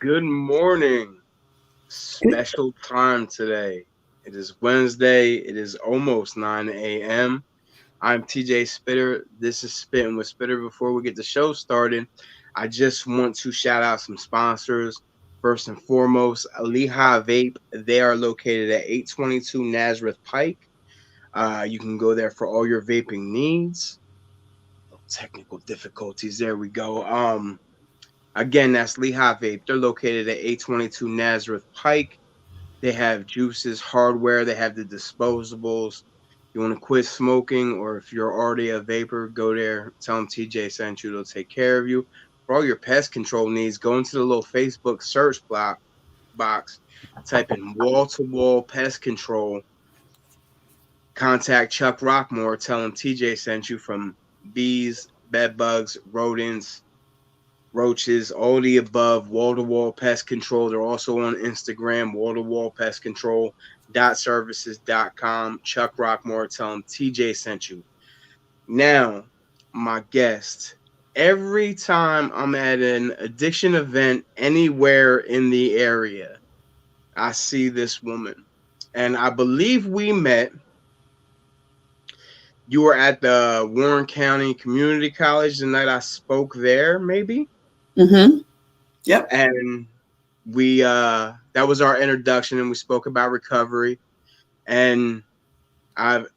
Good morning. Special time today. It is Wednesday. It is almost 9 a.m. I'm TJ Spitter. This is Spittin with Spitter. Before we get the show started, I just want to shout out some sponsors. First and foremost, Lehigh Vape. They are located at 822 Nazareth Pike. You can go there for all your vaping needs. Technical difficulties. There we go. Again, that's Lehigh Vape. They're located at 822 Nazareth Pike. They have juices, hardware. They have the disposables. You want to quit smoking, or if you're already a vapor, go there. Tell them TJ sent you. They'll take care of you. For all your pest control needs, go into the little Facebook search box. Type in wall-to-wall pest control. Contact Chuck Rockmore. Tell him TJ sent you from bees, bed bugs, rodents, roaches, all the above. Wall-to-wall pest control. They're also on Instagram, wall-to-wall pest control .services.com. Chuck Rockmore, tell him TJ sent you. Now, my guest, every time I'm at an addiction event anywhere in the area, I see this woman. And I believe we met. You were at the Warren County Community College the night I spoke there, maybe? Mm-hmm. Yep. And we that was our introduction, and we spoke about recovery. And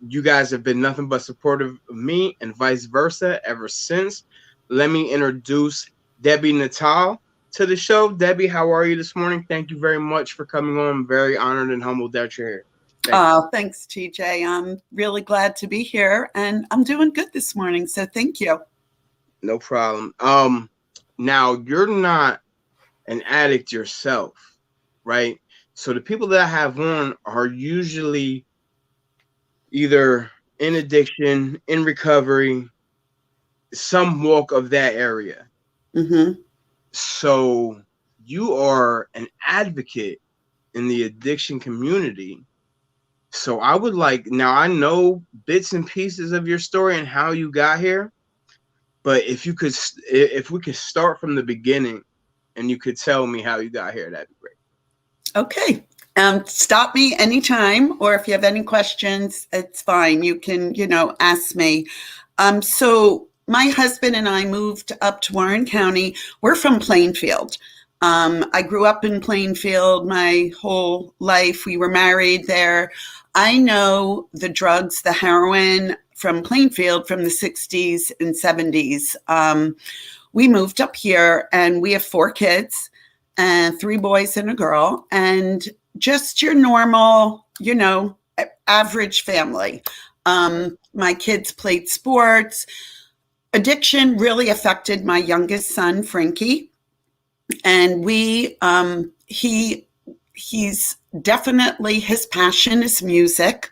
you guys have been nothing but supportive of me and vice versa ever since. Let me introduce Debi Natale to the show. Debi, how are you this morning? Thank you very much for coming on. I'm very honored and humbled that you're here. Thanks, TJ. I'm really glad to be here, and I'm doing good this morning, so thank you. No problem. Now, you're not an addict yourself, right? So the people that I have on are usually either in addiction, in recovery, some walk of that area. Mm-hmm. So you are an advocate in the addiction community. So I would like, now I know bits and pieces of your story and how you got here, but if we could start from the beginning and you could tell me how you got here, that'd be great. Okay. Stop me anytime, or if you have any questions, it's fine. You can, ask me. So my husband and I moved up to Warren County. We're from Plainfield. I grew up in Plainfield my whole life. We were married there. I know the drugs, the heroin from Plainfield from the 60s and 70s. We moved up here, and we have 4 kids, and 3 boys and a girl, and just your normal, average family. My kids played sports. Addiction really affected my youngest son, Frankie. And he's definitely, his passion is music.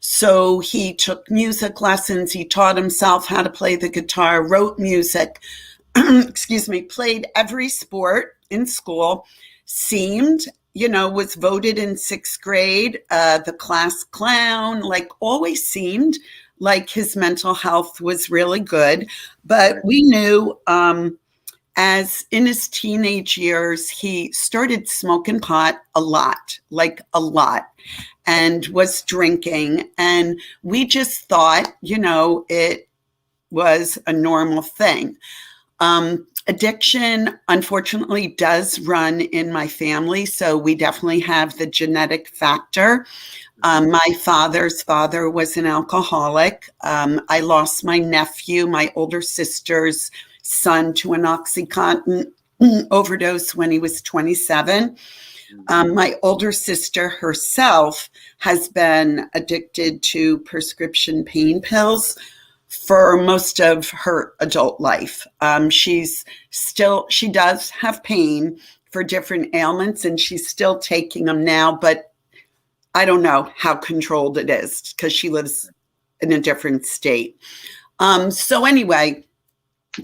So he took music lessons. He taught himself how to play the guitar, wrote music, played every sport in school, was voted in 6th grade, the class clown, always seemed like his mental health was really good. But we knew, as in his teenage years, he started smoking pot a lot, and was drinking. And we just thought, it was a normal thing. Addiction, unfortunately, does run in my family. So we definitely have the genetic factor. My father's father was an alcoholic. I lost my nephew, my older sister's son, to an OxyContin overdose when he was 27. My older sister herself has been addicted to prescription pain pills for most of her adult life. She does have pain for different ailments, and she's still taking them now, but I don't know how controlled it is because she lives in a different state. So anyway,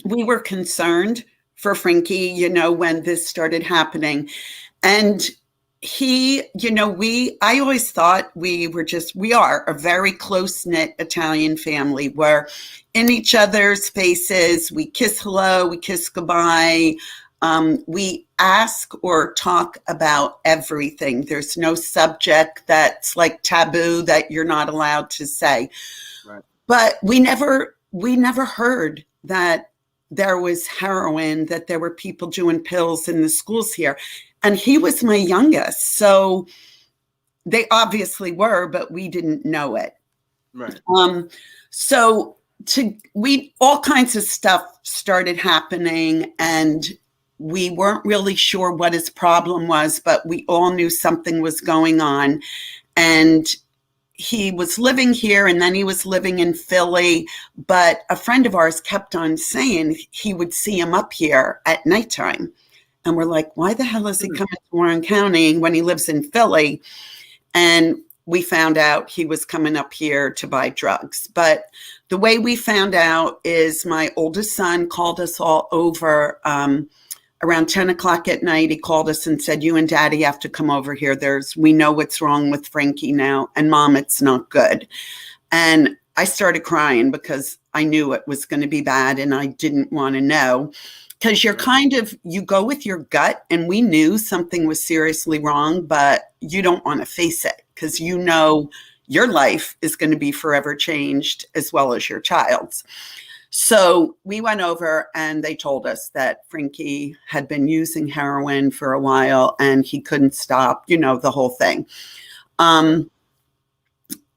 we were concerned for Frankie, when this started happening. And I always thought we are a very close-knit Italian family. We're in each other's faces. We kiss hello, we kiss goodbye. We ask or talk about everything. There's no subject that's like taboo that you're not allowed to say. Right. But we never heard that there was heroin, that there were people doing pills in the schools here. And he was my youngest. So they obviously were, but we didn't know it. Right. So we all kinds of stuff started happening, and we weren't really sure what his problem was, but we all knew something was going on. And he was living here, and then he was living in Philly, but a friend of ours kept on saying he would see him up here at nighttime. And we're like, why the hell is he coming to Warren County when he lives in Philly? And we found out he was coming up here to buy drugs. But the way we found out is my oldest son called us all over around 10 o'clock at night. He called us and said, you and Daddy have to come over here. We know what's wrong with Frankie now. And Mom, it's not good. And I started crying because I knew it was going to be bad and I didn't want to know. Because you go with your gut, and we knew something was seriously wrong, but you don't want to face it because you know your life is going to be forever changed as well as your child's. So we went over and they told us that Frankie had been using heroin for a while and he couldn't stop, the whole thing. I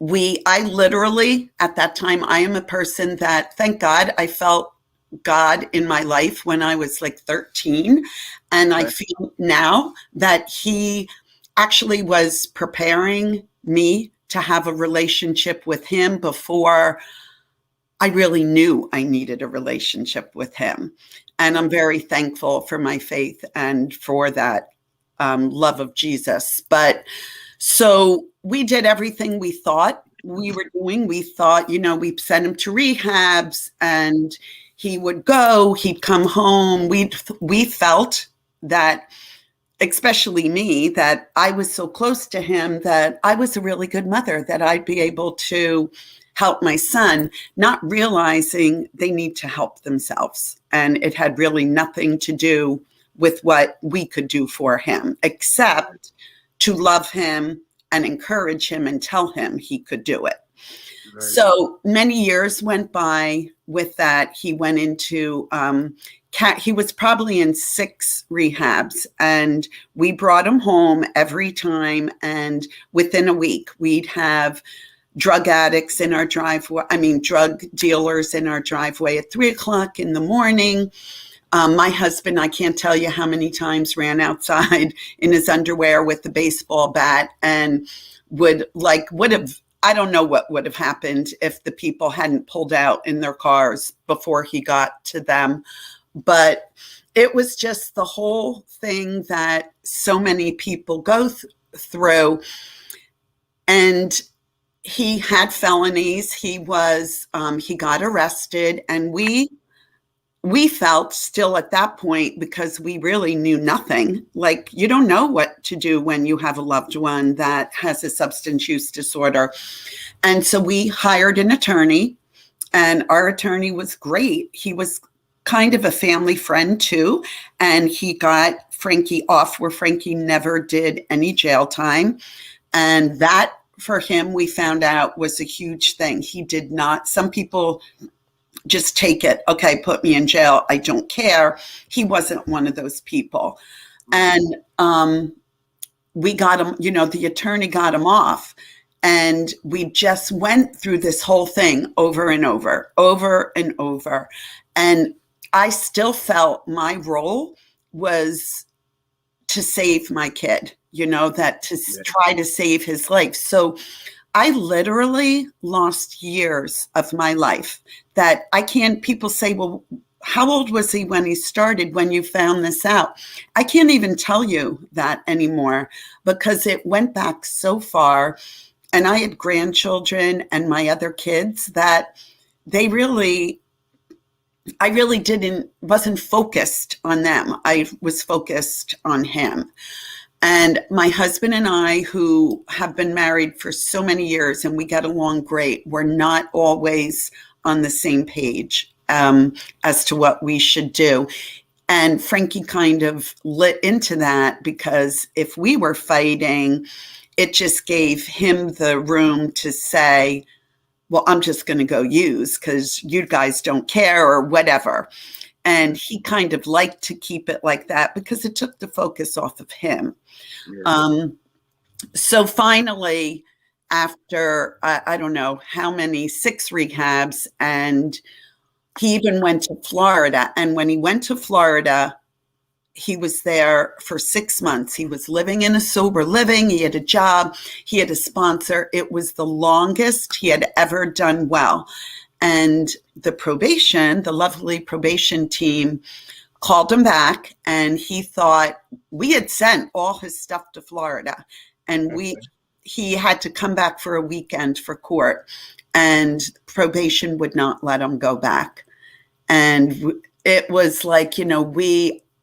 literally, at that time, I am a person that, thank God, I felt God in my life when I was like 13. And I feel now that he actually was preparing me to have a relationship with him before I really knew I needed a relationship with him. And I'm very thankful for my faith and for that love of Jesus. But so we did everything we thought we were doing. We thought, we sent him to rehabs and he would go, he'd come home. We felt that, especially me, that I was so close to him that I was a really good mother, that I'd be able to help my son, not realizing they need to help themselves. And it had really nothing to do with what we could do for him, except to love him and encourage him and tell him he could do it. Right. So many years went by with that. He went into, he was probably in 6 rehabs, and we brought him home every time. And within a week, we'd have drug addicts in our driveway. Drug dealers in our driveway at 3 o'clock in the morning. My husband, I can't tell you how many times, ran outside in his underwear with the baseball bat and would have, I don't know what would have happened if the people hadn't pulled out in their cars before he got to them. But it was just the whole thing that so many people go through. And he had felonies. He got arrested, and we felt still at that point, because we really knew nothing. Like, you don't know what to do when you have a loved one that has a substance use disorder. And so we hired an attorney, and our attorney was great. He was kind of a family friend too. And he got Frankie off where Frankie never did any jail time. And that, for him, we found out, was a huge thing. He did not, some people just take it, okay, put me in jail, I don't care. He wasn't one of those people. And we got him, the attorney got him off. And we just went through this whole thing over and over and over. And I still felt my role was to save my kid, try to save his life. So I literally lost years of my life that people say, well, how old was he when he started, when you found this out? I can't even tell you that anymore, because it went back so far. And I had grandchildren and my other kids that I really wasn't focused on them. I was focused on him. And my husband and I, who have been married for so many years and we get along great, we're not always on the same page as to what we should do. And Frankie kind of lit into that, because if we were fighting, it just gave him the room to say, well, I'm just going to go use because you guys don't care or whatever. And he kind of liked to keep it like that because it took the focus off of him. Yeah. So finally, after I don't know how many, 6 rehabs, and he even went to Florida. And when he went to Florida, he was there for 6 months. He was living in a sober living. He had a job. He had a sponsor. It was the longest he had ever done well. And the lovely probation team called him back, and he thought we had sent all his stuff to Florida, and he had to come back for a weekend for court, and probation would not let him go back. And it was like,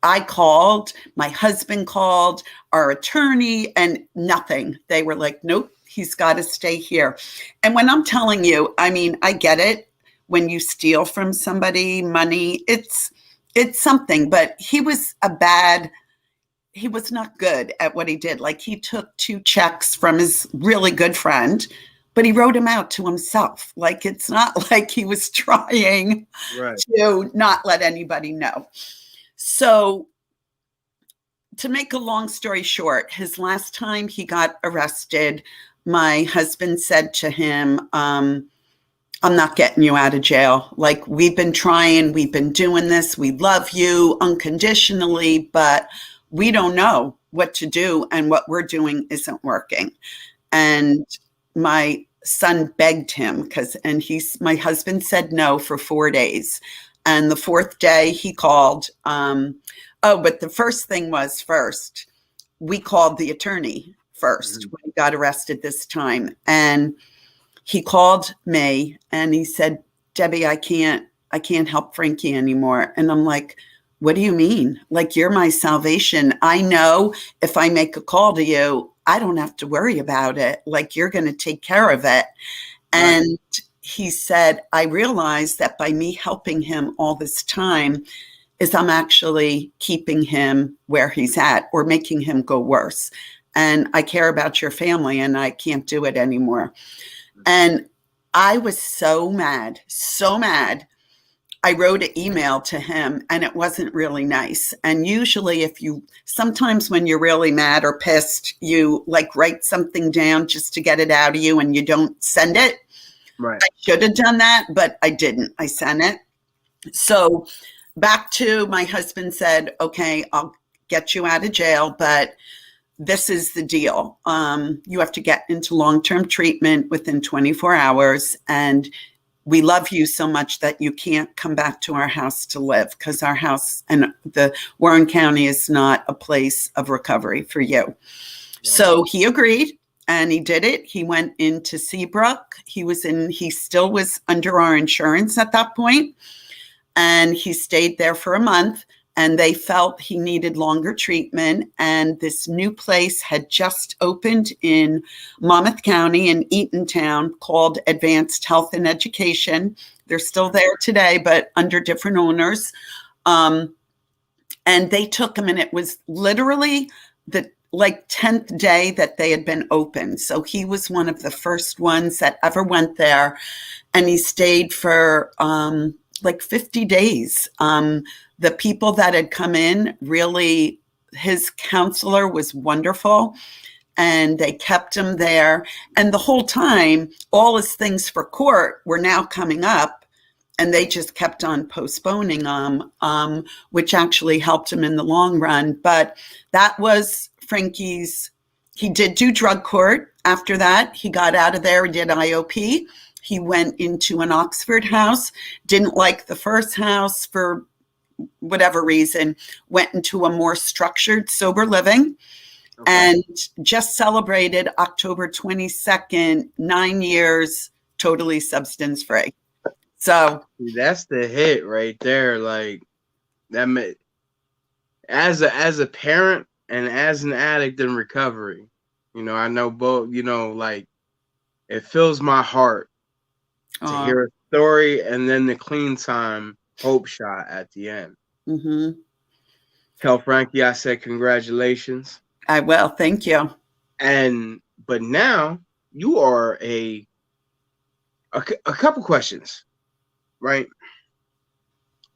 I called, my husband called, our attorney, and nothing. They were like, nope, he's got to stay here. And when I'm telling you, I mean, I get it. When you steal from somebody money, it's something, but he was not good at what he did. Like, he took 2 checks from his really good friend, but he wrote them out to himself. Like, it's not like he was trying to not let anybody know. So, to make a long story short, his last time he got arrested, my husband said to him, I'm not getting you out of jail. Like, we've been trying, we've been doing this. We love you unconditionally, but we don't know what to do, and what we're doing isn't working. And my son begged him my husband said no for 4 days. And the 4th day he called. But the first thing was, we called the attorney first when he got arrested this time. And he called me and he said, Debbie, I can't help Frankie anymore. And I'm like, what do you mean? Like, you're my salvation. I know if I make a call to you, I don't have to worry about it. Like, you're going to take care of it. And he said, I realized that by me helping him all this time is I'm actually keeping him where he's at or making him go worse. And I care about your family and I can't do it anymore. And I was so mad. I wrote an email to him and it wasn't really nice. And usually sometimes when you're really mad or pissed, you like write something down just to get it out of you and you don't send it. Right. I should have done that, but I didn't. I sent it. So back to my husband said, okay, I'll get you out of jail, but this is the deal. You have to get into long-term treatment within 24 hours. And we love you so much that you can't come back to our house to live, because our house and the Warren County is not a place of recovery for you. Yeah. So he agreed and he did it. He went into Seabrook. He still was under our insurance at that point. And he stayed there for a month. And they felt he needed longer treatment. And this new place had just opened in Monmouth County in Eatontown called Advanced Health and Education. They're still there today, but under different owners. And they took him, and it was literally the 10th day that they had been open. So he was one of the first ones that ever went there. And he stayed for 50 days. The people that had come in, really, his counselor was wonderful, and they kept him there. And the whole time, all his things for court were now coming up, and they just kept on postponing them, which actually helped him in the long run. But that was Frankie's. He did do drug court. After that, he got out of there and did IOP. He went into an Oxford house, didn't like the first house for whatever reason, went into a more structured sober living, and just celebrated October 22nd, 9 years totally substance free. So that's the hit right there. Like, that as a parent and as an addict in recovery, I know both, like, it fills my heart to hear a story and then the clean time hope shot at the end. Mm-hmm. Tell Frankie I said congratulations. I will. Thank you. But now you are a couple questions, right?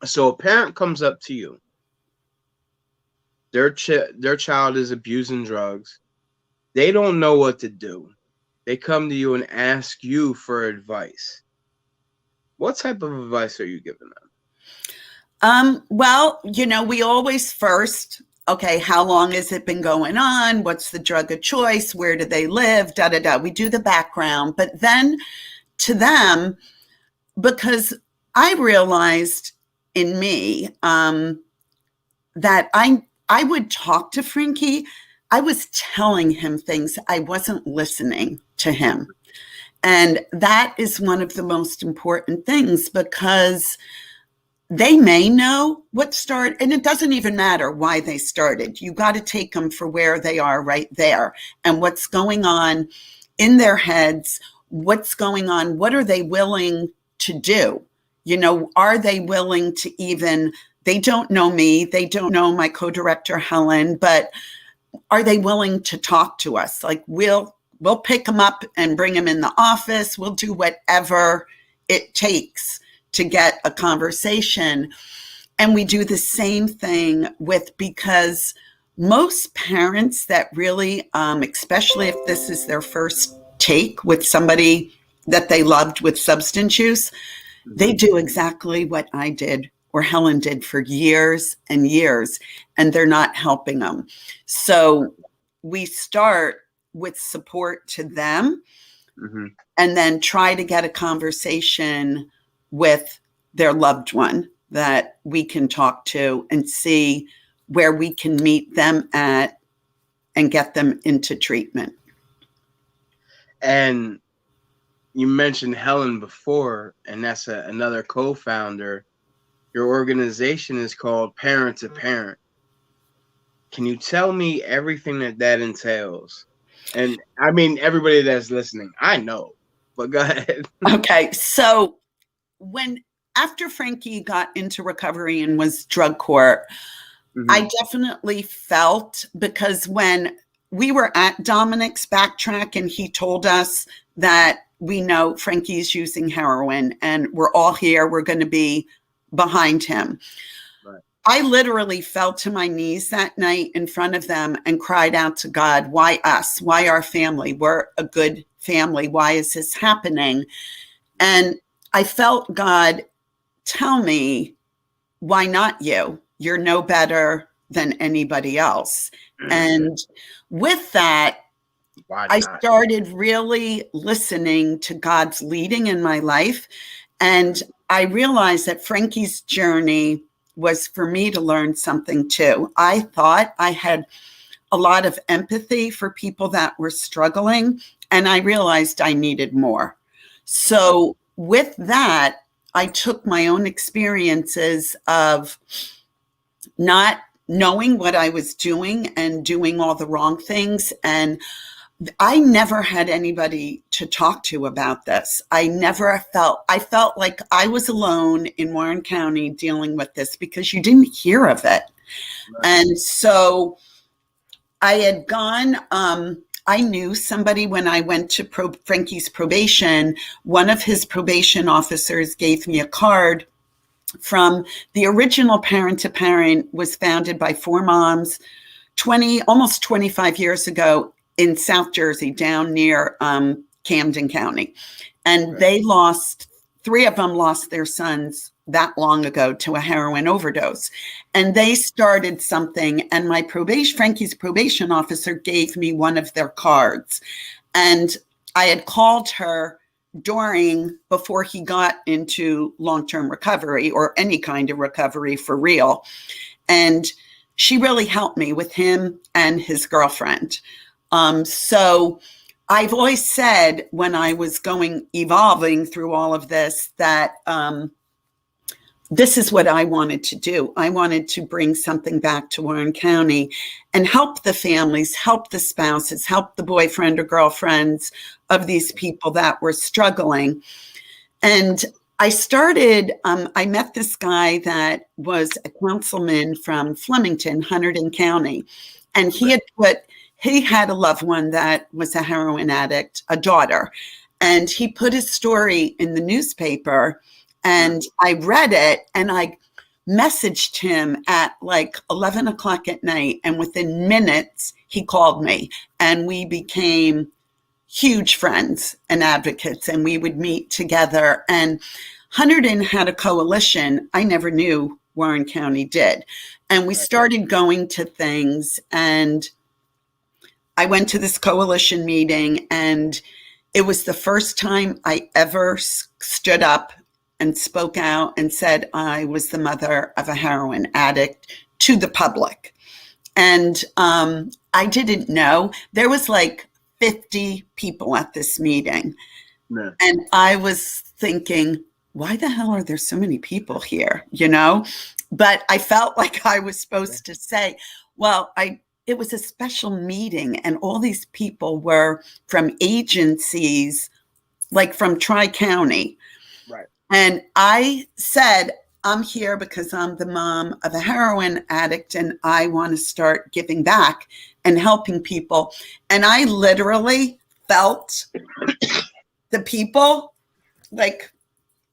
So a parent comes up to you. Their child is abusing drugs. They don't know what to do. They come to you and ask you for advice. What type of advice are you giving them? Well, we always first, okay, how long has it been going on? What's the drug of choice? Where do they live? Da, da, da. We do the background. But then to them, because I realized in me that I would talk to Frankie. I was telling him things. I wasn't listening to him. And that is one of the most important things, because they may know what started, and it doesn't even matter why they started. You got to take them for where they are right there and what's going on in their heads, what's going on, what are they willing to do? Are they willing to even, they don't know me, they don't know my co-director, Helen, but are they willing to talk to us? Like we'll pick them up and bring them in the office. We'll do whatever it takes to get a conversation. And we do the same thing because most parents that really, especially if this is their first take with somebody that they loved with substance use, they do exactly what I did or Helen did for years and years, and they're not helping them. So we start with support to them, and then try to get a conversation with their loved one that we can talk to and see where we can meet them at and get them into treatment. And you mentioned Helen before, and that's another co-founder. Your organization is called Parent to Parent. Can you tell me everything that entails? And I mean, everybody that's listening, I know, but go ahead. Okay. So after Frankie got into recovery and was drug court, I definitely felt, because when we were at Dominic's backtrack and he told us that we know Frankie's using heroin and we're all here, we're going to be behind him. Right. I literally fell to my knees that night in front of them and cried out to God, why us? Why our family? We're a good family. Why is this happening? And I felt God tell me, why not you? You're no better than anybody else. And with that, I started really listening to God's leading in my life. And I realized that Frankie's journey was for me to learn something too. I thought I had a lot of empathy for people that were struggling, and I realized I needed more. So with that, I took my own experiences of not knowing what I was doing and doing all the wrong things. And I never had anybody to talk to about this. I felt like I was alone in Warren County dealing with this because you didn't hear of it. Right. And so I had gone, I knew somebody when I went to Frankie's probation. One of his probation officers gave me a card from the original Parent to Parent, was founded by 4 moms almost 25 years ago in South Jersey, down near Camden County. And they 3 of them lost their sons that long ago to a heroin overdose. And they started something, and Frankie's probation officer gave me one of their cards. And I had called her before he got into long-term recovery or any kind of recovery for real. And she really helped me with him and his girlfriend. So I've always said, when I was evolving through all of this, that this is what I wanted to do. I wanted to bring something back to Warren County and help the families, help the spouses, help the boyfriend or girlfriends of these people that were struggling. And I started, I met this guy that was a councilman from Flemington, Hunterdon County. And he had a loved one that was a heroin addict, a daughter. And he put his story in the newspaper, and I read it, and I messaged him at like 11 o'clock at night. And within minutes, he called me, and we became huge friends and advocates, and we would meet together. And Hunterdon had a coalition I never knew Warren County did. And we started going to things, and I went to this coalition meeting, and it was the first time I ever stood up and spoke out and said I was the mother of a heroin addict to the public. And I didn't know. There was like 50 people at this meeting. Yeah. And I was thinking, why the hell are there so many people here? You know, but I felt like I was supposed to say, well, it was a special meeting, and all these people were from agencies, like from Tri-County. Right. And I said, I'm here because I'm the mom of a heroin addict, and I want to start giving back and helping people. And I literally felt the people like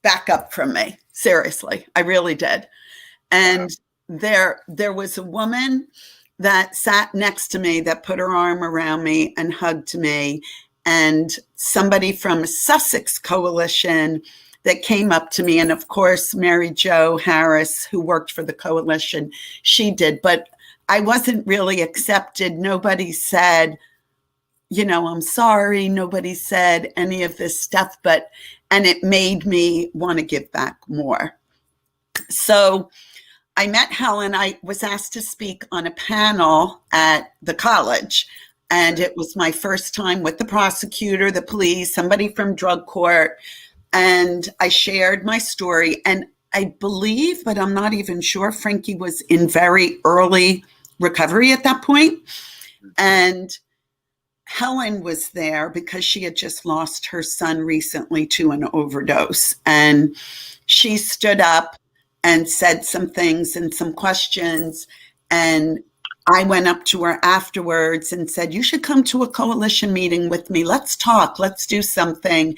back up from me. Seriously, I really did. And there was a woman that sat next to me that put her arm around me and hugged me, and somebody from Sussex Coalition that came up to me. And of course, Mary Jo Harris, who worked for the coalition, she did. But I wasn't really accepted. Nobody said, you know, I'm sorry. Nobody said any of this stuff, and it made me want to give back more. So I met Helen. I was asked to speak on a panel at the college, and it was my first time with the prosecutor, the police, somebody from drug court, and I shared my story. And I believe, but I'm not even sure, Frankie was in very early recovery at that point. And Helen was there because she had just lost her son recently to an overdose. And she stood up and said some things and some questions. And I went up to her afterwards and said, you should come to a coalition meeting with me. Let's talk. Let's do something.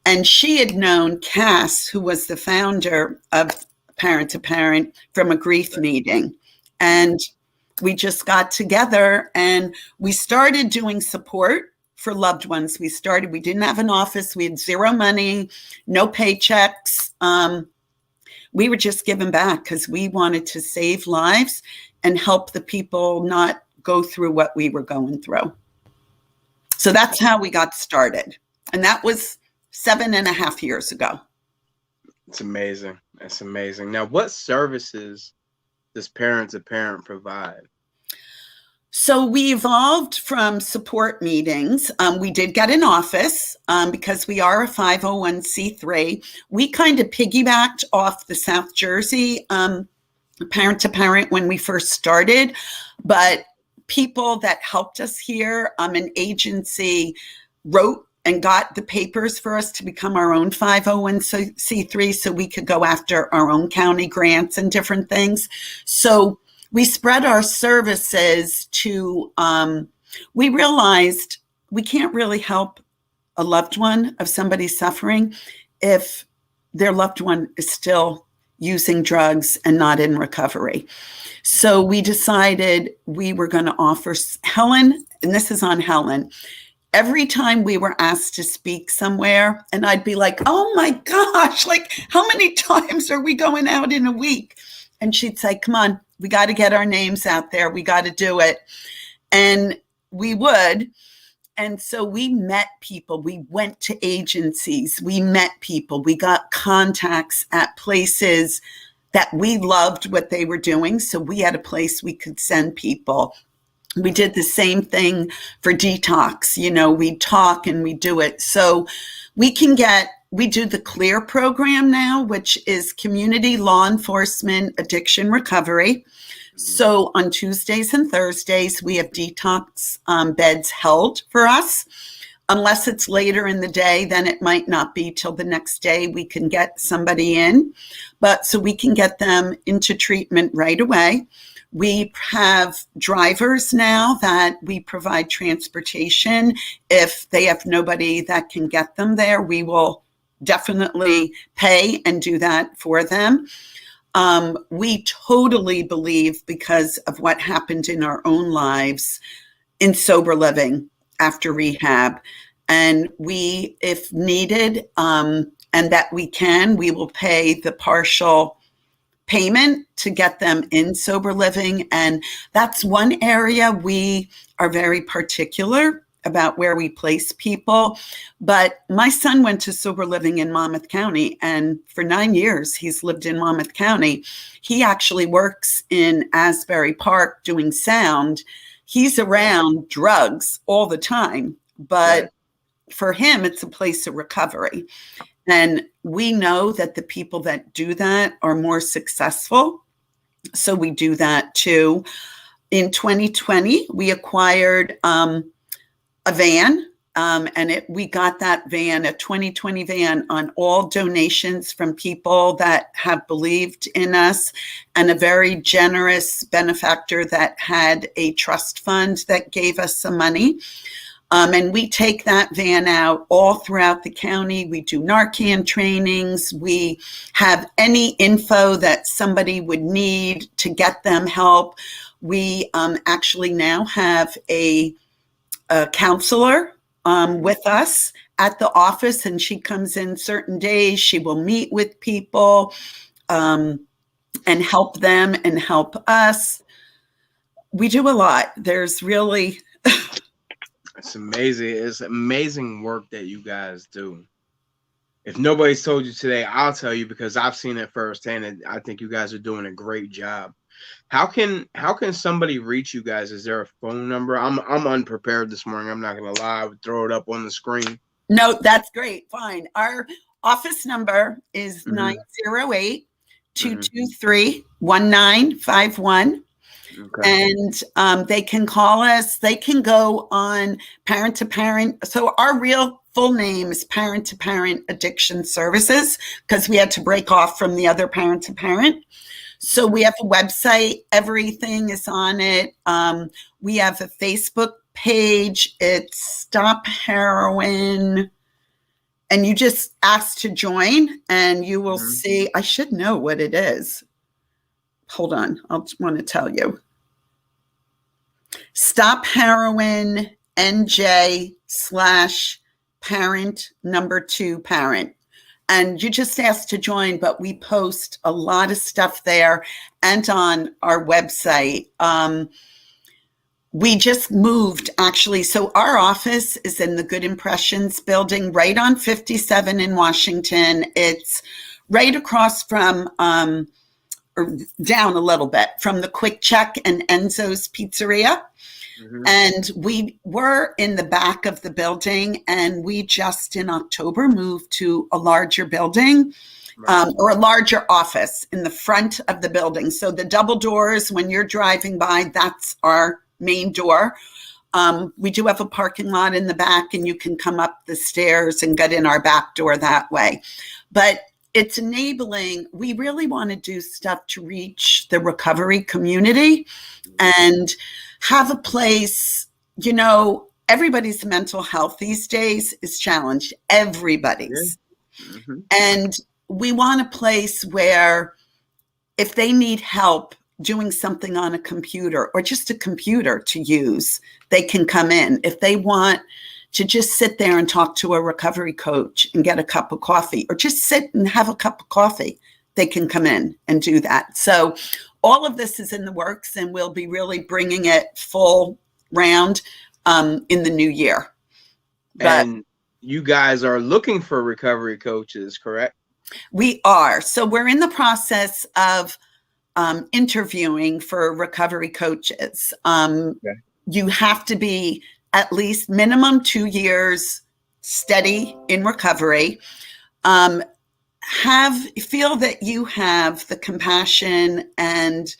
And she had known Cass, who was the founder of Parent to Parent, from a grief meeting. And we just got together and we started doing support for loved ones. We didn't have an office. We had zero money, no paychecks. We were just giving back because we wanted to save lives and help the people not go through what we were going through. So that's how we got started. And that was 7.5 years ago. It's amazing. That's amazing. Now, what services does Parent to Parent provide? So we evolved from support meetings. We did get an office because we are a 501c3. We kind of piggybacked off the South Jersey Parent to Parent when we first started, but people that helped us here, an agency wrote and got the papers for us to become our own 501c3 so we could go after our own county grants and different things. So we spread our services to, we realized we can't really help a loved one of somebody suffering if their loved one is still using drugs and not in recovery. So we decided we were going to offer Helen, and this is on Helen. Every time we were asked to speak somewhere, and I'd be like, oh my gosh, like how many times are we going out in a week? And she'd say, come on, we got to get our names out there. We got to do it. And we would. And so we met people. We went to agencies. We met people. We got contacts at places that we loved what they were doing. So we had a place we could send people. We did the same thing for detox. You know, we talk and we do it. So we do the CLEAR program now, which is Community Law Enforcement Addiction Recovery. So on Tuesdays and Thursdays, we have detox beds held for us. Unless it's later in the day, then it might not be till the next day we can get somebody in. But so we can get them into treatment right away. We have drivers now that we provide transportation. If they have nobody that can get them there, we will definitely pay and do that for them. We totally believe, because of what happened in our own lives, in sober living after rehab. And we, if needed, and that we can, we will pay the partial payment to get them in sober living. And that's one area we are very particular about where we place people. But my son went to sober living in Monmouth County, and for 9 years he's lived in Monmouth County. He actually works in Asbury Park doing sound. He's around drugs all the time, but for him, it's a place of recovery. And we know that the people that do that are more successful. So we do that too. In 2020, we acquired a van, and we got that van, a 2020 van, on all donations from people that have believed in us, and a very generous benefactor that had a trust fund that gave us some money. And we take that van out all throughout the county. We do Narcan trainings. We have any info that somebody would need to get them help. We actually now have a counselor with us at the office, and she comes in certain days. She will meet with people and help them and help us. We do a lot. There's really... It's amazing. It's amazing work that you guys do. If nobody's told you today, I'll tell you, because I've seen it firsthand, and I think you guys are doing a great job. How can somebody reach you guys? Is there a phone number? I'm unprepared this morning. I'm not gonna lie. I would throw it up on the screen. No, that's great. Fine. Our office number is 908-223-1951. Okay. And they can call us. They can go on Parent to Parent. So our real full name is Parent to Parent Addiction Services, because we had to break off from the other Parent to Parent. So we have a website. Everything is on it. We have a Facebook page. It's Stop Heroin. And you just ask to join, and you will see. I should know what it is. Hold on. I'll want to tell you. Stop Heroin NJ/parent2parent. And you just ask to join, but we post a lot of stuff there and on our website. We just moved, actually. So our office is in the Good Impressions building right on 57 in Washington. It's right across from... or down a little bit from the Quick Check and Enzo's Pizzeria. And we were in the back of the building, and we just in October moved to a larger building, or a larger office in the front of the building. So the double doors, when you're driving by, that's our main door. We do have a parking lot in the back, and you can come up the stairs and get in our back door that way. But it's enabling. We really want to do stuff to reach the recovery community and have a place. You know, everybody's mental health these days is challenged. Everybody's. And we want a place where if they need help doing something on a computer, or just a computer to use, they can come in. If they want to just sit there and talk to a recovery coach and get a cup of coffee, or just sit and have a cup of coffee, they can come in and do that. So all of this is in the works, and we'll be really bringing it full round in the new year. And you guys are looking for recovery coaches, correct? We are. So we're in the process of interviewing for recovery coaches. You have to be at least minimum 2 years steady in recovery. Feel that you have the compassion and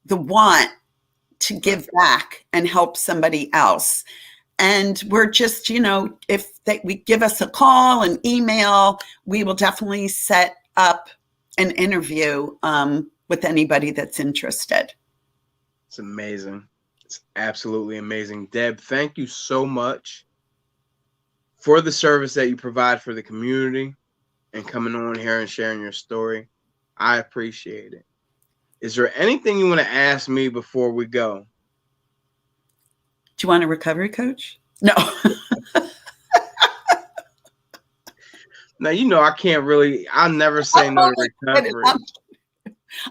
the want to give back and help somebody else. And we're just, if we give us a call, an email, we will definitely set up an interview with anybody that's interested. It's amazing. It's absolutely amazing. Deb, thank you so much for the service that you provide for the community and coming on here and sharing your story. I appreciate it. Is there anything you want to ask me before we go? Do you want a recovery coach? No. Now, I can't really, I'll never say no to recovery.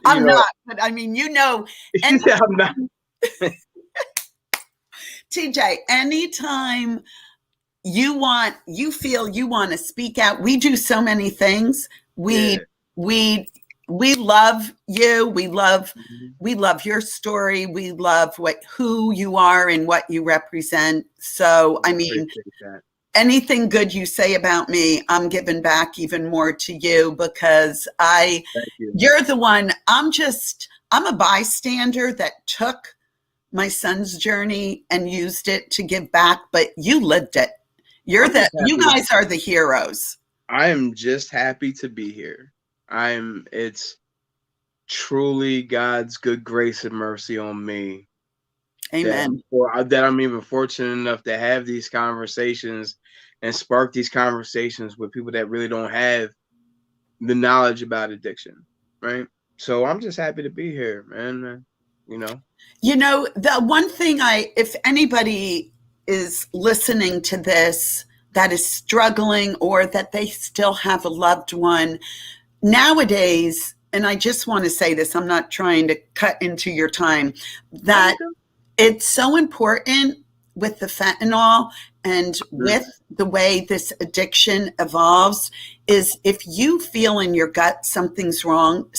I'm not, but I mean, I'm not. TJ, anytime you feel you want to speak out, we do so many things. We love you. We love your story. We love who you are and what you represent. So, I mean, anything good you say about me, I'm giving back even more to you, because you're the one. I'm a bystander that took my son's journey and used it to give back, but you lived it. You guys are the heroes. I am just happy to be here. It's truly God's good grace and mercy on me. Amen. That I'm even fortunate enough to have these conversations and spark these conversations with people that really don't have the knowledge about addiction, right? So I'm just happy to be here, man. The one thing if anybody is listening to this that is struggling, or that they still have a loved one nowadays, and I just want to say this, I'm not trying to cut into your time, that it's so important with the fentanyl and with the way this addiction evolves, is if you feel in your gut something's wrong.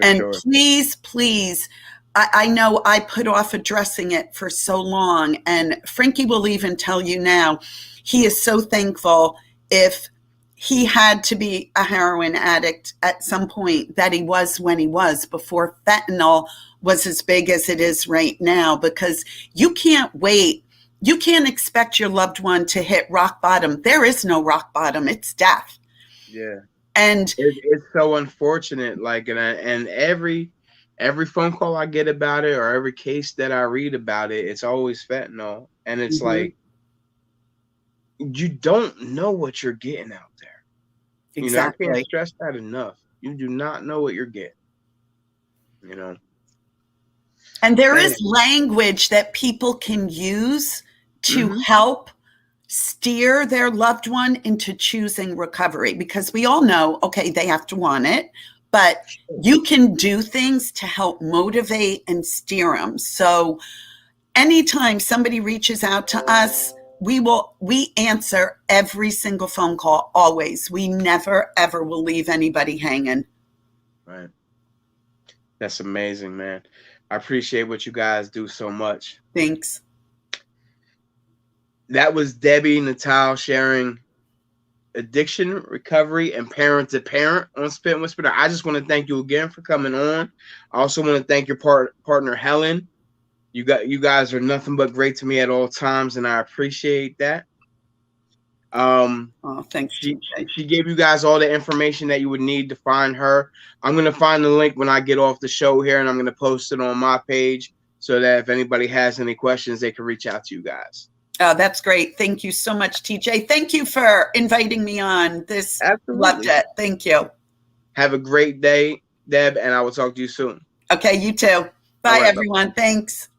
And please, I know I put off addressing it for so long, and Frankie will even tell you now, he is so thankful if he had to be a heroin addict at some point that he was when he was, before fentanyl was as big as it is right now, because you can't wait. You can't expect your loved one to hit rock bottom. There is no rock bottom. It's death. Yeah. And it's so unfortunate. And every phone call I get about it, or every case that I read about it, it's always fentanyl. And it's like, you don't know what you're getting out there. Exactly. I can't stress that enough. You do not know what you're getting. And there is language that people can use to help steer their loved one into choosing recovery, because we all know, okay, they have to want it, but you can do things to help motivate and steer them. So anytime somebody reaches out to us, we answer every single phone call, always. We never, ever will leave anybody hanging. Right. That's amazing, man. I appreciate what you guys do so much. Thanks. That was Debi Natale sharing addiction, recovery, and parent to parent on Spittin with Spitter. I just want to thank you again for coming on. I also want to thank your partner, Helen. You guys are nothing but great to me at all times, and I appreciate that. Thanks. She gave you guys all the information that you would need to find her. I'm going to find the link when I get off the show here, and I'm going to post it on my page so that if anybody has any questions, they can reach out to you guys. Oh, that's great. Thank you so much, TJ. Thank you for inviting me on this. Absolutely. Loved it. Thank you. Have a great day, Deb, and I will talk to you soon. Okay, you too. Bye, everyone. Thanks.